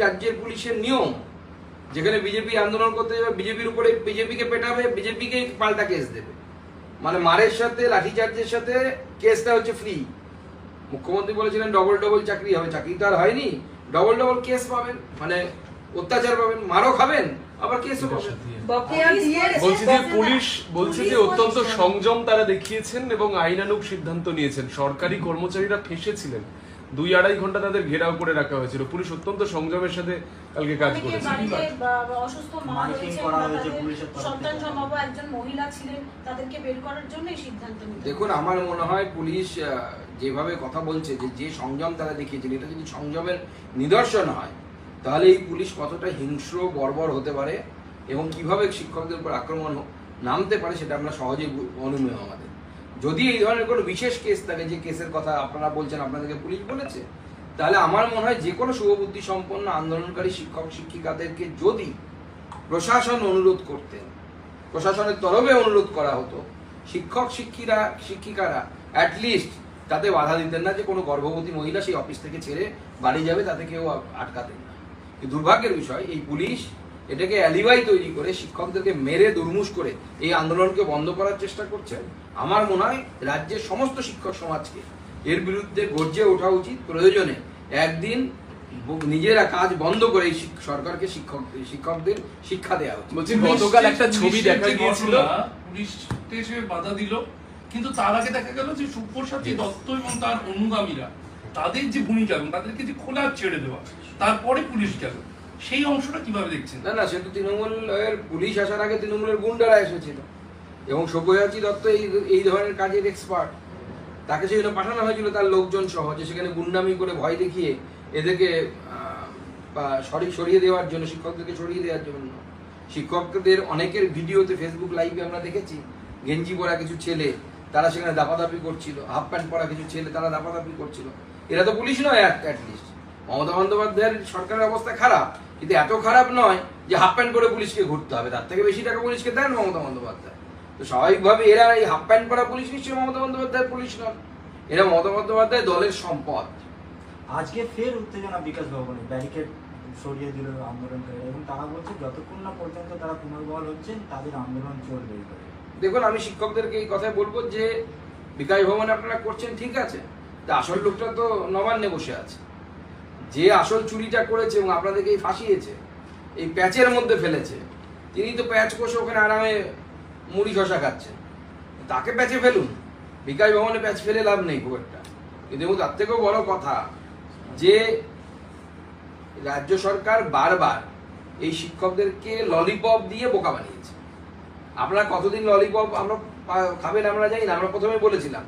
রাজ্যের পুলিশের নিয়ম, যেখানে বিজেপি আন্দোলন করতে যাবে, বিজেপির উপরে বিজেপিকে পেটাবে, বিজেপিকে পাল্টা কেস দেবে। মানে মারের সাথে লাঠিচার্জের সাথে কেসটা হচ্ছে ফ্রি। মুখ্যমন্ত্রী বলেছিলেন ডবল ডবল চাকরি হবে, চাকরি তো আর হয়নি, ডবল ডবল কেস পাবেন, মানে অত্যাচার পাবেন, মারও খাবেন আবার কেসও পাবেন। বলছি যে পুলিশ বলছে যে অত্যন্ত সংযম তারা দেখিয়েছেন এবং আইনানুগ সিদ্ধান্ত নিয়েছেন। সরকারি কর্মচারীরা ফেঁসেছিলেন, 2-2.5 ঘন্টা তাদের ঘেরাও করে রাখা হয়েছিল। পুলিশ অত্যন্ত সংযমের সাথে কালকে কাজ করেছে। অসুস্থ মা রয়েছে, সন্তান সম্ভব একজন মহিলা ছিলেন, তাদেরকে বের করার জন্য এই সিদ্ধান্ত নিয়েছে। দেখুন, আমার মনে হয় পুলিশ যেভাবে কথা বলছে, যে সংযম তারা দেখিয়েছেন, এটা যদি সংযমের নিদর্শন হয়, তাহলে এই পুলিশ কতটা হিংস্র বর্বর হতে পারে এবং কিভাবে শিক্ষকদের উপর আক্রমণ নামতে পারে সেটা আমরা সহজেই অনুমেয় আমাদের। যদি এই ধরনের কোনো বিশেষ কেস থাকে, যে কেসের কথা আপনারা বলছেন আপনাদেরকে পুলিশ বলেছে, তাহলে আমার মনে হয় যে কোনো শুভবুদ্ধি সম্পন্ন আন্দোলনকারী শিক্ষক শিক্ষিকাদেরকে যদি প্রশাসন অনুরোধ করতেন, প্রশাসনের তরফে অনুরোধ করা হতো, শিক্ষক শিক্ষিকারা অ্যাটলিস্ট তাতে বাধা দিতেন না যে কোনো গর্ভবতী মহিলা সেই অফিস থেকে ছেড়ে বাড়ি যাবে, তাতে কেউ আটকাতেন না। দুর্ভাগ্যের বিষয়, এই পুলিশ এটাকে অ্যালিবাই তৈরি করে শিক্ষকদেরকে মেরে দুর্মুষ করে এই আন্দোলনকে বন্ধ করার চেষ্টা করছে। আমার মনে হয় রাজ্যের সমস্ত শিক্ষক সমাজকে এর বিরুদ্ধে গর্জে ওঠা উচিত। প্রয়োজনে একদিন নিজেরা কাজ বন্ধ করে এই সরকারকে শিক্ষকদের শিক্ষা দেওয়া উচিত। বলছি গতকাল একটা ছবি দেখা গিয়েছিল, পুলিশ এসে বাধা দিল, কিন্তু তার আগে দেখা গেল যে সুপ্রসাদ দত্ত এবং তার অনুগামীরা তাদের যে ভূমিকা এবং তাদেরকে যে খোলা ছেড়ে দেওয়া, তারপরে পুলিশ গেল, সেই অংশটা কিভাবে দেখছেন? না, সে তো তৃণমূলের পুলিশ আসার আগে তৃণমূলের গুন্ডারা এসেছিল এবং সব্যসাচী দত্ত এই ধরনের কাজের এক্সপার্ট। তাকে সেখানে পাঠানো হয়েছিল তার লোকজন সহ, যে সেখানে গুন্ডামি করে ভয় দেখিয়ে এদেরকে সরিয়ে দেওয়ার জন্য, শিক্ষকদেরকে সরিয়ে দেওয়ার জন্য। শিক্ষকদের অনেকের ভিডিওতে ফেসবুক লাইভে আমরা দেখেছি, গেঞ্জি পরা কিছু ছেলে তারা সেখানে দাপাদাপি করছিল, হাফ প্যান্ট পরা কিছু ছেলে তারা দাপাদাপি করছিল। এরা তো পুলিশ নয় অ্যাটলিস্ট। মমতা বন্দ্যোপাধ্যায়ের সরকারের অবস্থা খারাপ, কিন্তু এত খারাপ নয় যে হাফ প্যান্ট করে পুলিশকে ঘুরতে হবে, তার থেকে বেশি টাকা পুলিশকে দেন মমতা বন্দ্যোপাধ্যায়। তো স্বাভাবিকভাবে এরা এই হাফ প্যান্ট পরা পুলিশ নিশ্চয়ই মমতা বন্দ্যোপাধ্যায়ের পুলিশ নয়, এরা মমতা বন্দ্যোপাধ্যায় দলের সম্পদ। আজকে ফের উত্তেজনা বিকাশ ভবনে, ব্যারিকেড সরিয়ে দিল আন্দোলনকারীরা এবং তারা বলছে যতক্ষণ না পর্যন্ত তারা পুনর্বহাল হচ্ছেন তাদের আন্দোলন চলবে। দেখুন, আমি শিক্ষকদেরকে এই কথাই বলবো যে বিকাশ ভবনে আপনারা করছেন ঠিক আছে, তা আসল লোকটা তো নবান্নে বসে আছে, যে আসল চুরিটা করেছে এবং আপনাদেরকে ফাঁসিয়েছে, এই প্যাচের মধ্যে ফেলেছে, তিনি তো প্যাচ কষে ওখানে আরামে মুড়ি শশা খাচ্ছেন, তাকে প্যাচে ফেলুন। বিকাশ ভবনে প্যাচ ফেলে লাভ নেই খুব একটা। কিন্তু তার থেকেও বড় কথা যে রাজ্য সরকার বারবার এই শিক্ষকদেরকে ললিপপ দিয়ে বোকা বানিয়েছে। আপনারা কতদিন ললিপপ আমরা খাবেন আমরা জানি না, আমরা প্রথমে বলেছিলাম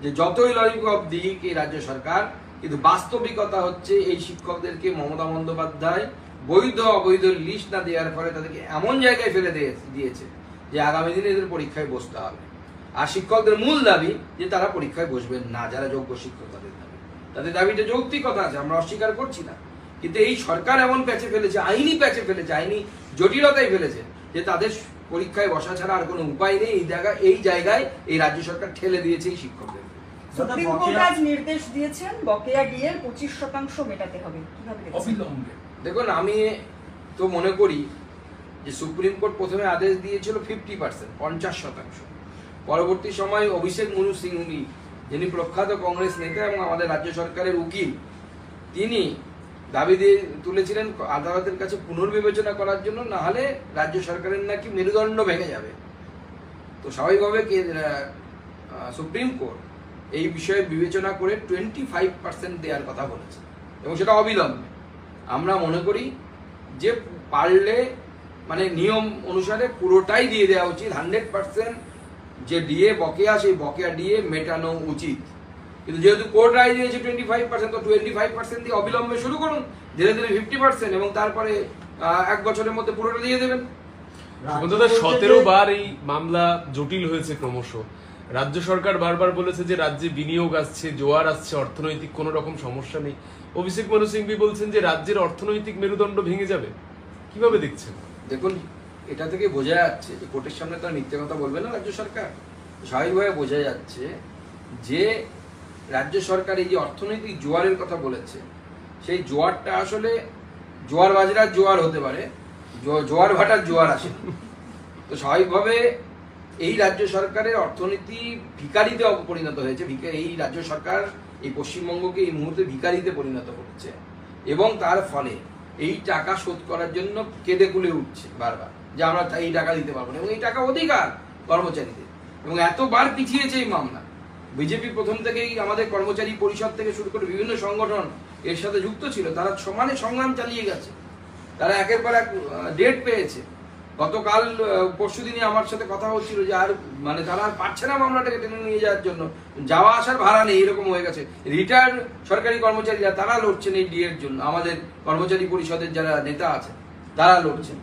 যে যতই ললিপপ দিক এই রাজ্য সরকার, কিন্তু বাস্তবিকতা হচ্ছে এই শিক্ষকদেরকে মমতা বন্দ্যোপাধ্যায় বৈধ অবৈধ লিস্ট না দেওয়ার ফলে তাদেরকে এমন জায়গায় ফেলে দিয়েছে যে আগামী দিনে এদের পরীক্ষায় বসতে হবে। আর শিক্ষকদের মূল দাবি যে তারা পরীক্ষায় বসবেন না, যারা যোগ্য শিক্ষক তাদের দাবিটা যৌক্তিকতা আছে, আমরা অস্বীকার করছি না। কিন্তু এই সরকার এমন প্যাচে ফেলেছে, আইনি প্যাচে ফেলেছে, আইনি জটিলতায় ফেলেছে যে তাদের পরীক্ষায় বসা ছাড়া আর কোনো উপায় নেই। এই জায়গায় এই রাজ্য সরকার ঠেলে দিয়েছে এই শিক্ষকদের। সুপ্রিম কোর্ট আজ নির্দেশ দিয়েছেন বকেয়া ডিএর 25% মেটাতে হবে, কিভাবে দেখছেন? দেখুন, আমি তো মনে করি যে সুপ্রিম কোর্ট প্রথমে আদেশ দিয়েছিল 50%, 50%। পরবর্তী সময় অভিষেক মনু সিংভি, যিনি প্রখ্যাত কংগ্রেস নেতা এবং আমাদের রাজ্য সরকারের উকিল, তিনি দাবি দিয়ে তুলেছিলেন আদালতের কাছে পুনর্বিবেচনা করার জন্য, না হলে রাজ্য সরকারের নাকি মেরুদণ্ড ভেঙে যাবে। তো স্বাভাবিকভাবে সুপ্রিম কোর্ট এই বিষয়ে বিবেচনা করে 25% দেওয়ার কথা বলেছে এবং সেটা অবিলম্বে। আমরা মনে করি যে পারলে মানে নিয়ম অনুসারে পুরোটাই দিয়ে দেওয়া উচিত, 100% যে ডিএ বকেয়া, সেই বকেয়া ডিএ মেটানো উচিত। কিন্তু যেহেতু কোর্ট রায় দিয়েছে 25%, তো 25% দিয়ে অবিলম্বে শুরু করুন, ধীরে ধীরে 50% এবং তারপরে 1 বছরের মধ্যে পুরোটা দিয়ে দেবেন। 17 বার এই মামলা জটিল হয়েছে ক্রমশ। রাজ্য সরকার বারবার বলেছে যে রাজ্যে বিনিয়োগ আসছে, জোয়ার আসছে, অর্থনৈতিক কোনো রকম সমস্যা নেই। অভিষেক মনু সিংভি বলছেন যে রাজ্যের অর্থনৈতিক মেরুদণ্ড ভেঙে যাবে, কিভাবে দেখছেন? দেখুন, এটা থেকে বোঝা যাচ্ছে যে কোর্টের সামনে তার মিথ্যে কথা বলবে না রাজ্য সরকার। স্বাভাবিকভাবে বোঝা যাচ্ছে যে রাজ্য সরকার এই যে অর্থনৈতিক জোয়ারের কথা বলেছে, সেই জোয়ারটা আসলে জোয়ার বাজরার জোয়ার হতে পারে, জোয়ার ভাটার জোয়ার আসে না। তো স্বাভাবিকভাবে এই রাজ্য সরকারের অর্থনীতি ভিখারিতে পরিণত হয়েছে। এই রাজ্য সরকার এই পশ্চিমবঙ্গকে এই মুহূর্তে ভিখারিতে পরিণত করেছে, এবং তার ফলে এই টাকা শোধ করার জন্য কেঁদে কুলে উঠছে বারবার যে আমরা এই টাকা দিতে পারবো না, এবং এই টাকা অধিকার কর্মচারীদের, এবং এতবার পিছিয়েছে এই মামলা। বিজেপি প্রথম থেকেই আমাদের কর্মচারী পরিষদ থেকে শুরু করে বিভিন্ন সংগঠন এর সাথে যুক্ত ছিল, তারা সমানে সংগ্রাম চালিয়ে গেছে, তারা একের পর এক ডেট পেয়েছে। গতকাল পরশুদিনই আমার সাথে কথা হচ্ছিল যে আর মানে তারা আর পারছে না মামলাটাকে টেনে নিয়ে যাওয়ার জন্য, যাওয়া আসার ভাড়া নেই, এরকম হয়ে গেছে। রিটায়ার্ড সরকারি কর্মচারীরা তারা লড়ছেন এই ডিএর জন্য, আমাদের কর্মচারী পরিষদের যারা নেতা আছে তারা লড়ছেন।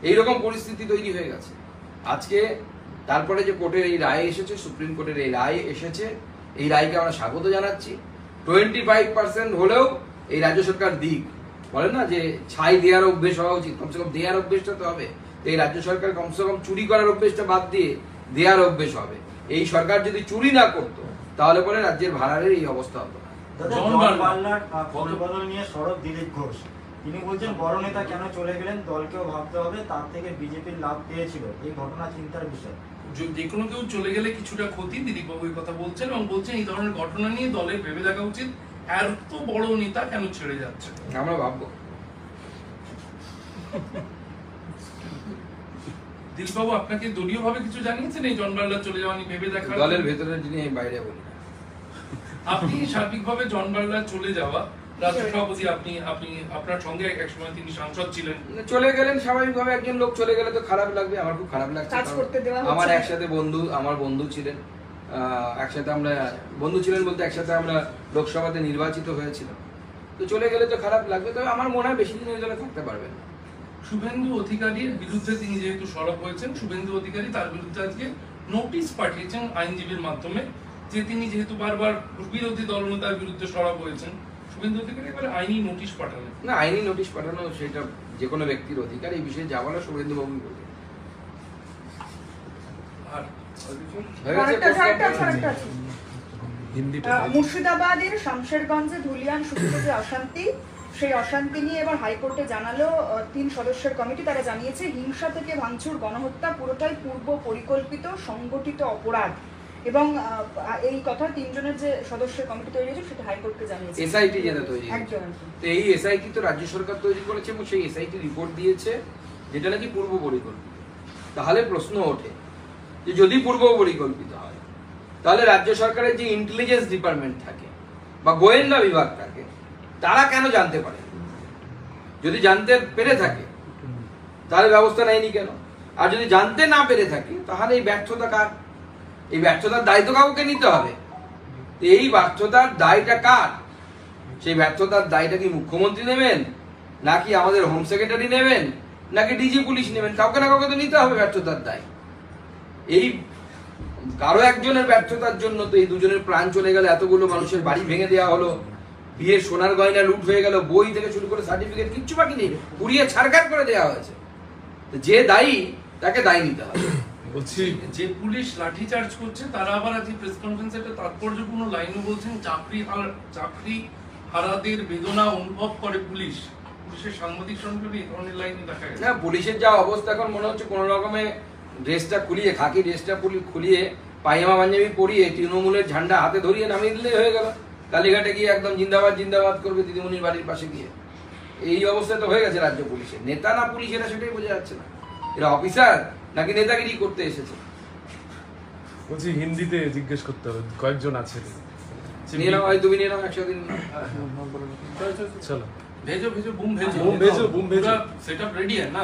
এইরকম পরিস্থিতি তৈরি হয়ে গেছে আজকে। তারপরে যে কোর্টের এই রায় এসেছে, সুপ্রিম কোর্টের এই রায় এসেছে, এই রায়কে আমরা স্বাগত জানাচ্ছি। 25% হলেও এই রাজ্য সরকার দিক, বলেন না যে ছাই দেওয়ার অভ্যেস হওয়া উচিত, কমসে কম দেওয়ার অভ্যেসটা তো হবে। এই রাজ্য সরকার কমসে কম চুরি করার অভ্যেসটা বাদ দিয়ে দেওয়ার অভ্যেস হবে। এই সরকার যদি চুরি না করতো তাহলে পরে রাজ্যের ভাড়ারের এই অবস্থা হতো না। বদল নিয়ে সরব দিলীপ ঘোষ, তিনি বলছেন বড় নেতা কেন চলে গেলেন দলকেও ভাবতে হবে, তার থেকে বিজেপির লাভ পেয়েছিল, এই ঘটনা চিন্তার বিষয়। যে কোনো কেউ চলে গেলে কিছুটা ক্ষতি, দিলীপ বাবু এই কথা বলছেন, এবং বলছেন এই ধরনের ঘটনা নিয়ে দলের ভেবে দেখা উচিত, এত বড় নেতা কেন ছেড়ে যাচ্ছে। আমরা ভাববো। দিলীপ বাবু আপনাকে দলীয় ভাবে কিছু জানিয়েছেন এই জন বার্লার চলে যাওয়া নিয়ে ভেবে দেখা? দলের ভেতরের যিনি বাইরে বলি না। আপনি সার্বিকভাবে জন বার্লার চলে যাওয়া, রাজ্য সভাপতি আপনি আপনি আপনার সঙ্গে একসময় তিনি সাংসদ ছিলেন, চলে গেলেন স্বাভাবিকভাবে, একজন লোক চলে গেলে তো খারাপ লাগবে, আমার খুব খারাপ লাগছে। কাজ করতে দেওয়া হচ্ছে আমার না। একসাথে আমার বন্ধু ছিলেন, একসাথে আমরা বন্ধু ছিলেন বলতে একসাথে আমরা লোকসভাতে নির্বাচিত হয়েছিলাম, তো চলে গেলে তো খারাপ লাগবে। তবে আমার মনে হয় বেশি দিন এই দলে থাকতে পারবেন না। শুভেন্দু অধিকারীর বিরুদ্ধে তিনি যেহেতু সরব হয়েছেন, শুভেন্দু অধিকারী তার বিরুদ্ধে আজকে নোটিশ পাঠিয়েছেন আইনজীবীর মাধ্যমে, যে তিনি যেহেতু বারবার বিরোধী দলনেতার বিরুদ্ধে সরব হয়েছেন, শুভেন্দু অধিকারী এবার আইনি নোটিশ পাঠালেন। না, আইনি নোটিশ পাঠানো সেটা যে কোনো ব্যক্তির অধিকার, এই বিষয়ে যা বলা শুভেন্দু বাবু বলবেন। আর মুর্শিদাবাদের শামশেরগঞ্জে ধুলিয়ান সূত্রে যে অশান্তি, সেই অশান্তি নিয়ে এবার হাইকোর্টে জানালো 3 সদস্যের কমিটি। তারা জানিয়েছে হিংসা থেকে ভাঙচুর, গণহত্যা পুরোটাই পূর্ব পরিকল্পিত সংগঠিত অপরাধ, এবং এই কথা 3 জনের যে সদস্যের কমিটি তৈরি হয়েছে সেটা হাইকোর্টকে জানিয়েছে। এসআইটি যেটা তৈরি একদম। তো এই এসআইটি তো রাজ্য সরকার তৈরি করেছে, এবং সেই এসআইটি রিপোর্ট দিয়েছে যেটা নাকি পূর্ব পরিকল্পিত। তাহলে প্রশ্ন ওঠে যে যদি পূর্ব পরিকল্পিত হয় তাহলে রাজ্য সরকারের যে ইন্টেলিজেন্স ডিপার্টমেন্ট থাকে বা গোয়েন্দা বিভাগ থাকে, তারা কেন জানতে পারে? যদি জানতে পেরে থাকে তাহলে ব্যবস্থা নেয়নি কেন? আর যদি জানতে না পেরে থাকে তাহলে এই ব্যর্থতা কার? এই ব্যর্থতার দায় তো কাউকে নিতে হবে। এই ব্যর্থতার দায়টা কার? সেই ব্যর্থতার দায়টা কি মুখ্যমন্ত্রী নেবেন, নাকি আমাদের হোম সেক্রেটারি নেবেন, নাকি ডিজি পুলিশ নেবেন? কাউকে না কাউকে তো নিতে হবে ব্যর্থতার দায়। এই কারো একজনের ব্যর্থতার জন্য তো এই দুজনের প্রাণ চলে গেল, এতগুলো মানুষের বাড়ি ভেঙে দেওয়া হলো, বিয়ের সোনার গয়না লুট হয়ে গেল, বই থেকে শুরু করে সার্টিফিকেট কিচ্ছু বাকি নেই, পুড়িয়ে ছাড়খাড় করে দেওয়া হয়েছে। যে দায়ী তাকে দায়ী নিতে হবে। বলছি যে পুলিশ লাঠিচার্জ করছে তারা আবার আজকে প্রেস কনফারেন্সে একটা তাৎপর্যপূর্ণ লাইনও বলছেন, চাকরি হারাদের বেদনা অনুভব করে পুলিশ। পুলিশের সাংবাদিক সম্মেলনে এই ধরনের লাইনে দেখা গেছে। না, পুলিশের যা অবস্থা এখন মনে হচ্ছে কোন রকমে ড্রেসটা খুলিয়ে, খাকি ড্রেসটা খুলিয়ে পায়জামা পাঞ্জাবি পরিয়ে তৃণমূলের ঝান্ডা হাতে ধরিয়ে নামিয়ে দিলেই হয়ে গেল। কালীঘাটে গিয়ে একদম জিন্দাবাদ জিন্দাবাদ করবে দিদিমণির বাড়ির পাশে গিয়ে। এই অবস্থা তো হয়ে গেছে রাজ্য পুলিশের। নেতা না পুলিশ, এরা সেটাই বোঝা যাচ্ছে না। এরা অফিসার নাকি নেতাগিরি করতে এসেছে? বলছি হিন্দিতে জিজ্ঞেস করতে হবে, কয়েকজন আছে। নিয়ে নাও, তুমি নিয়ে নাও একসাথে। চলো भेजो भेजो बूम भेजो बूम भेजो, बूम भेजो। सेटअप रेडी है ना?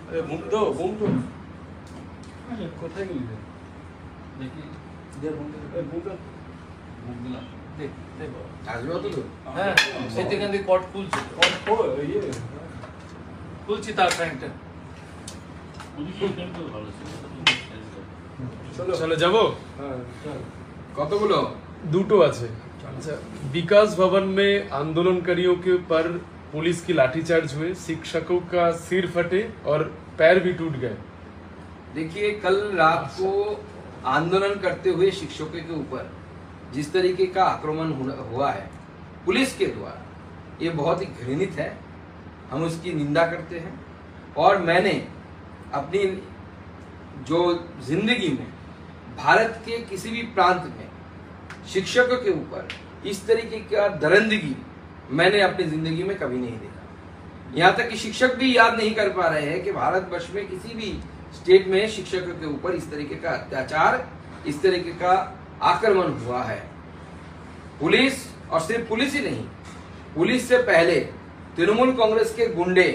अरे बूम दो, बूम दो। কোথায় গেলি রে? দেখি দে বूम দে, বूम দে, বूम দিলাম। দেখ দেখ আসবে অত তো? হ্যাঁ, সেখান থেকে কট খুলছে, কট ও ইয়ে খুলছি তার প্যান্টটা। চলো যাবো। কতগুলো? দুটো আছে। अच्छा, विकास भवन में आंदोलनकारियों के ऊपर पुलिस की लाठीचार्ज हुए, शिक्षकों का सिर फटे और पैर भी टूट गए। देखिए, कल रात को आंदोलन करते हुए शिक्षकों के ऊपर जिस तरीके का आक्रमण हुआ है पुलिस के द्वारा, ये बहुत ही घृणित है। हम उसकी निंदा करते हैं। और मैंने अपनी जो जिंदगी में भारत के किसी भी प्रांत में शिक्षकों के ऊपर इस तरीके का दरिंदगी मैंने अपनी जिंदगी में कभी नहीं देखा। यहाँ तक कि शिक्षक भी याद नहीं कर पा रहे हैं कि भारतवर्ष में किसी भी स्टेट में शिक्षकों के ऊपर इस तरीके का अत्याचार, इस तरीके का आक्रमण हुआ है। पुलिस, और सिर्फ पुलिस ही नहीं, पुलिस से पहले तृणमूल कांग्रेस के गुंडे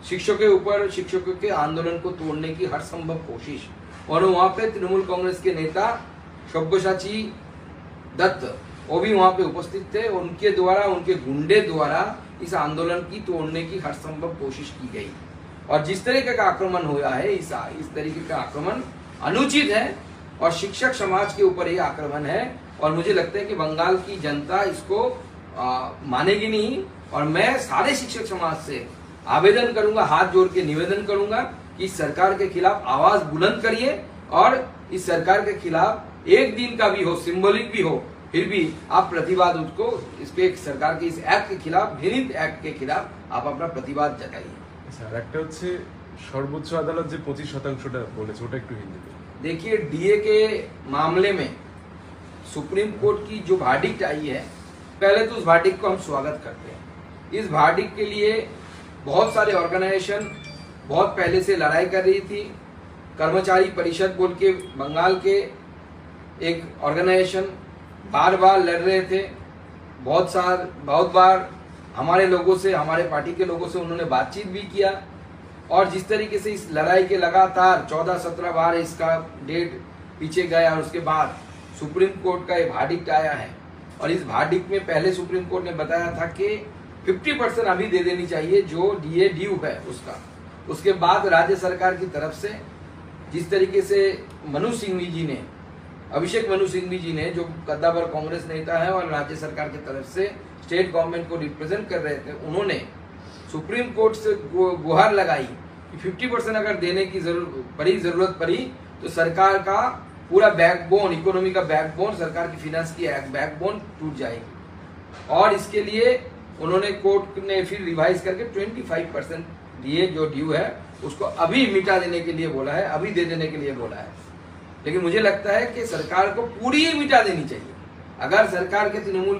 शिक्षकों के ऊपर, शिक्षकों के आंदोलन को तोड़ने की हर संभव कोशिश, और वहां पे तृणमूल कांग्रेस के नेता सब्यसाची दत्त वो भी वहां पे उपस्थित थे। उनके द्वारा, उनके गुंडे द्वारा इस आंदोलन की तोड़ने की हर संभव कोशिश की गई। और जिस तरीके का आक्रमण हुआ है, इस तरीके का आक्रमण अनुचित है और शिक्षक समाज के ऊपर ये आक्रमण है। और मुझे लगता है कि बंगाल की जनता इसको मानेगी नहीं। और मैं सारे शिक्षक समाज से आवेदन करूंगा, हाथ जोड़ के निवेदन करूंगा कि इस सरकार के खिलाफ आवाज बुलंद करिए और इस सरकार के खिलाफ एक दिन का भी हो, सिंबॉलिक भी हो, फिर भी आप प्रतिवाद उसको, इस पे सरकार के इस एक्ट के खिलाफ, घृणित एक्ट के खिलाफ आप अपना प्रतिवाद जताइए। স্যার, একটা হচ্ছে সর্বোচ্চ আদালত যে 25% বলেছে ওটা একটু হিন্দিতে। देखिए, डीए के मामले में सुप्रीम कोर्ट की जो वर्डिक्ट आई है, पहले तो उस वर्डिक्ट को हम स्वागत करते हैं। इस वर्डिक्ट के लिए बहुत सारे ऑर्गेनाइजेशन बहुत पहले से लड़ाई कर रही थी। कर्मचारी परिषद बोल के बंगाल के एक ऑर्गेनाइजेशन बार बार लड़ रहे थे। बहुत बार हमारे लोगों से, हमारे पार्टी के लोगों से उन्होंने बातचीत भी किया। और जिस तरीके से इस लड़ाई के लगातार 14-17 बार इसका डेट पीछे गया और उसके बाद सुप्रीम कोर्ट का ये वर्डिक्ट आया है। और इस वर्डिक्ट में पहले सुप्रीम कोर्ट ने बताया था कि 50% अभी दे देनी चाहिए जो डीए ड्यू है उसका। उसके बाद राज्य सरकार की तरफ से जिस तरीके से अभिषेक मनु सिंघवी जी ने, जो कद्दावर कांग्रेस नेता है और राज्य सरकार की तरफ से स्टेट गवर्नमेंट को रिप्रेजेंट कर रहे थे, उन्होंने सुप्रीम कोर्ट से गुहार लगाई कि 50% अगर देने की जरूरत पड़ी तो सरकार का पूरा बैकबोन, इकोनॉमी का बैकबोन, सरकार की फिनेंस की बैकबोन टूट जाएगी। और इसके लिए उन्होंने, कोर्ट ने फिर रिवाइज करके 25% दिए जो ड्यू है उसको अभी मिटा देने के लिए बोला है, अभी दे देने के लिए बोला है। लेकिन मुझे लगता है कि सरकार को पूरी मिटा देनी चाहिए। अगर सरकार के तृणमूल